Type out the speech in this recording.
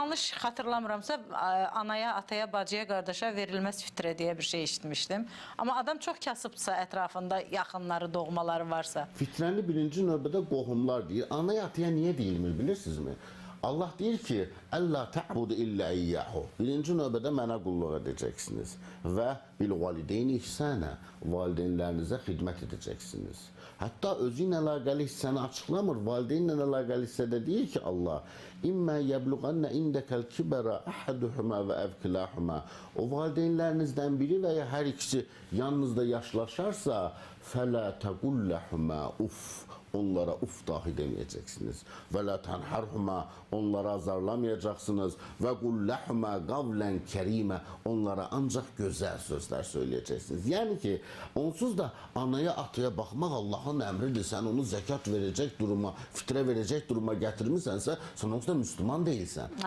Yanlış hatırlamıramsa anaya, ataya, bacıya, qardaşa verilməz fitrə deyə bir şey eşitmişdim. Amma adam çox kasıbsa, ətrafında yaxınları, doğmaları varsa. Fitrəni birinci növbədə qohumlar deyir. Anaya, ataya niyə deyilmir bilirsinizmi? Allah deyir ki, "Əllə ta'budu illə iyyahu." Birinci növbədə mənə qulluq edəcəksiniz və bil valideyni ihsana, valideynlərinizə xidmət edəcəksiniz. Hətta özü ilə əlaqəli hissəni açıqlamır. Valideynlə əlaqəli hissədə deyir ki, Allah, "İmmə yəbluğanna indəkəl kibara ahaduhuma və evkilahuma." O valideynlərinizdən biri və ya hər ikisi yanınızda yaşlaşarsa, "Fələ təqullahuma uf." Onlara uf dahi deməyəcəksiniz. Və la tanharhuma, onlara azarlamayacaqsınız. Və qullahuma qavlan kerimə, onlara ancaq gözəl sözlər söyləyəcəksiniz. Yəni ki, onsuz da anaya, ataya baxmaq Allahın əmridir. Sən onu zəkat verəcək duruma, fitrə verəcək duruma gətirmisənsə, sən onsuz da Müslüman deyilsən.